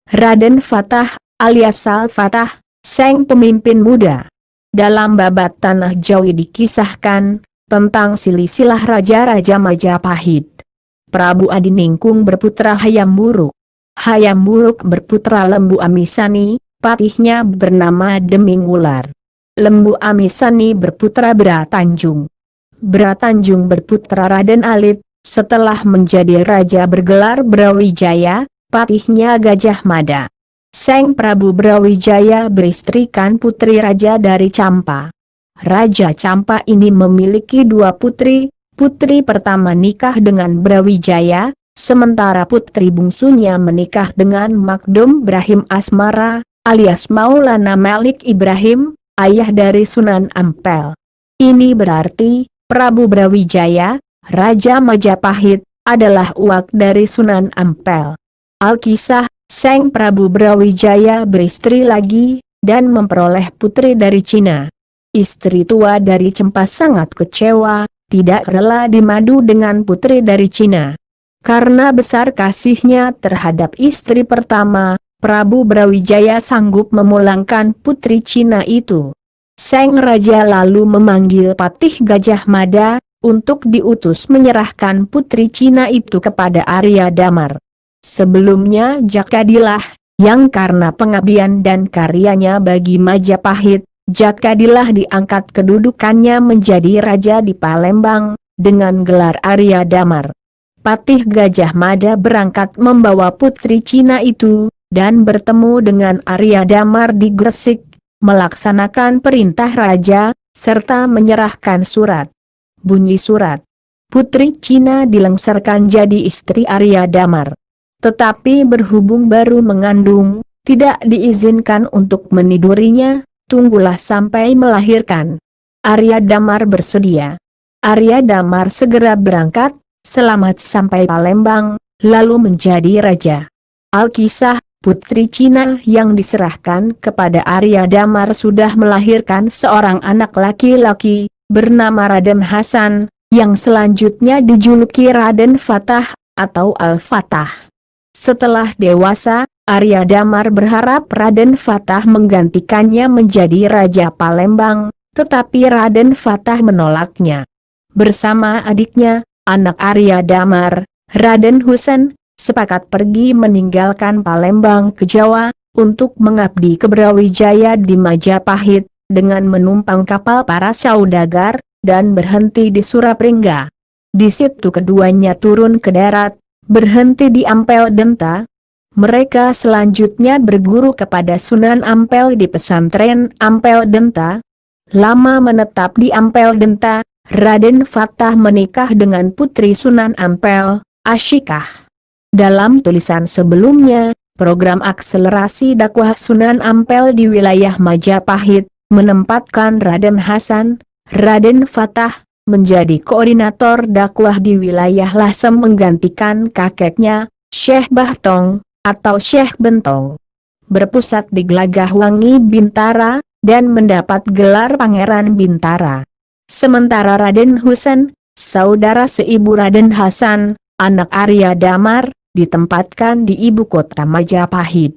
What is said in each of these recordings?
Raden Fatah, alias Sal Fatah, sang pemimpin muda. Dalam babat Tanah Jawi dikisahkan tentang silsilah raja-raja Majapahit. Prabu Adiningkung berputra Hayam Wuruk. Hayam Wuruk berputra Lembu Amisani, patihnya bernama Deming Wular. Lembu Amisani berputra Bratanjung. Bratanjung berputra Raden Alit, setelah menjadi raja bergelar Brawijaya, patihnya Gajah Mada. Sang Prabu Brawijaya beristrikan putri raja dari Campa. Raja Campa ini memiliki dua putri, putri pertama nikah dengan Brawijaya, sementara putri bungsunya menikah dengan Makdum Brahim Asmara, alias Maulana Malik Ibrahim, ayah dari Sunan Ampel. Ini berarti, Prabu Brawijaya, Raja Majapahit, adalah uak dari Sunan Ampel. Alkisah, sang Prabu Brawijaya beristri lagi, dan memperoleh putri dari Cina. Istri tua dari Cempa sangat kecewa, tidak rela dimadu dengan putri dari Cina. Karena besar kasihnya terhadap istri pertama, Prabu Brawijaya sanggup memulangkan putri Cina itu. Sang raja lalu memanggil Patih Gajah Mada, untuk diutus menyerahkan putri Cina itu kepada Arya Damar. Sebelumnya Jakadilah, yang karena pengabdian dan karyanya bagi Majapahit, Jakadilah diangkat kedudukannya menjadi raja di Palembang, dengan gelar Arya Damar. Patih Gajah Mada berangkat membawa putri Cina itu, dan bertemu dengan Arya Damar di Gresik, melaksanakan perintah raja, serta menyerahkan surat. Bunyi surat. Putri Cina dilengsarkan jadi istri Arya Damar. Tetapi berhubung baru mengandung, tidak diizinkan untuk menidurinya, tunggulah sampai melahirkan. Arya Damar bersedia. Arya Damar segera berangkat, selamat sampai Palembang, lalu menjadi raja. Alkisah, putri Cina yang diserahkan kepada Arya Damar sudah melahirkan seorang anak laki-laki, bernama Raden Hasan, yang selanjutnya dijuluki Raden Fatah, atau Al-Fatah. Setelah dewasa, Arya Damar berharap Raden Fatah menggantikannya menjadi Raja Palembang, tetapi Raden Fatah menolaknya. Bersama adiknya, anak Arya Damar, Raden Husen, sepakat pergi meninggalkan Palembang ke Jawa, untuk mengabdi ke Brawijaya di Majapahit, dengan menumpang kapal para saudagar, dan berhenti di Surapringga. Di situ keduanya turun ke darat, berhenti di Ampel Denta. Mereka selanjutnya berguru kepada Sunan Ampel di pesantren Ampel Denta. Lama menetap di Ampel Denta, Raden Fatah menikah dengan putri Sunan Ampel, Asyikah. Dalam tulisan sebelumnya, program akselerasi dakwah Sunan Ampel di wilayah Majapahit, menempatkan Raden Hasan, Raden Fatah, menjadi koordinator dakwah di wilayah Lasem menggantikan kakeknya, Syekh Bahtong, atau Syekh Bentong. Berpusat di Gelagahwangi Bintara, dan mendapat gelar Pangeran Bintara. Sementara Raden Husen, saudara seibu Raden Hasan, anak Arya Damar, ditempatkan di ibu kota Majapahit.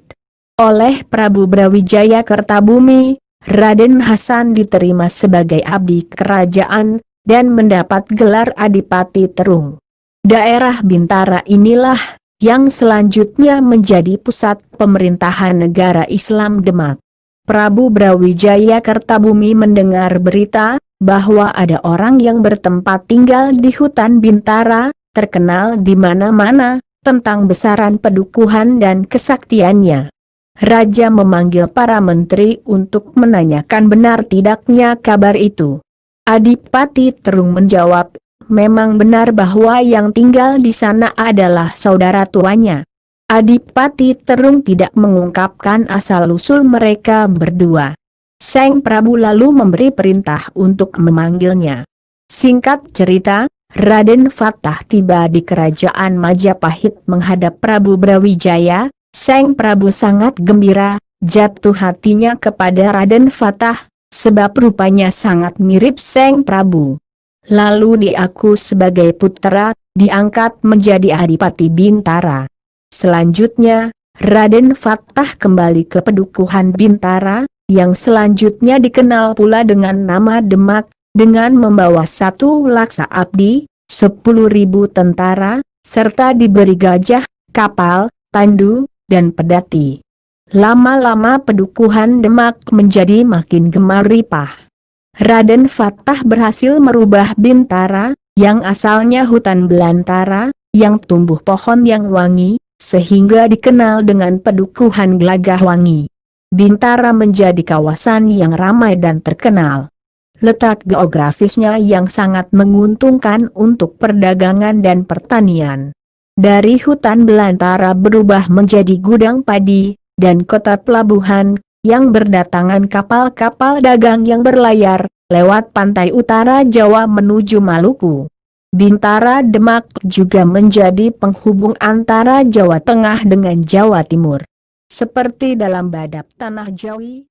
Oleh Prabu Brawijaya Kertabumi, Raden Hasan diterima sebagai abdi kerajaan, dan mendapat gelar Adipati Terung. Daerah Bintara inilah, yang selanjutnya menjadi pusat pemerintahan negara Islam Demak. Prabu Brawijaya Kertabumi mendengar berita, bahwa ada orang yang bertempat tinggal di hutan Bintara, terkenal di mana-mana, tentang besaran pedukuhan dan kesaktiannya. Raja memanggil para menteri untuk menanyakan benar tidaknya kabar itu. Adipati Terung menjawab, memang benar bahwa yang tinggal di sana adalah saudara tuanya. Adipati Terung tidak mengungkapkan asal-usul mereka berdua. Sang Prabu lalu memberi perintah untuk memanggilnya. Singkat cerita, Raden Fatah tiba di kerajaan Majapahit menghadap Prabu Brawijaya. Sang Prabu sangat gembira, jatuh hatinya kepada Raden Fatah, sebab rupanya sangat mirip Sang Prabu. Lalu diaku sebagai putra, diangkat menjadi Adipati Bintara. Selanjutnya, Raden Fatah kembali ke Pedukuhan Bintara, yang selanjutnya dikenal pula dengan nama Demak, dengan membawa 1 laksa abdi, 10.000 tentara, serta diberi gajah, kapal, tandu, dan pedati. Lama-lama Pedukuhan Demak menjadi makin gemar ripah. Raden Fatah berhasil merubah Bintara, yang asalnya hutan belantara, yang tumbuh pohon yang wangi, sehingga dikenal dengan Pedukuhan Gelagahwangi. Bintara menjadi kawasan yang ramai dan terkenal. Letak geografisnya yang sangat menguntungkan untuk perdagangan dan pertanian. Dari hutan belantara berubah menjadi gudang padi, dan kota pelabuhan, yang berdatangan kapal-kapal dagang yang berlayar, lewat pantai utara Jawa menuju Maluku. Bintara Demak juga menjadi penghubung antara Jawa Tengah dengan Jawa Timur. Seperti dalam Badab Tanah Jawi.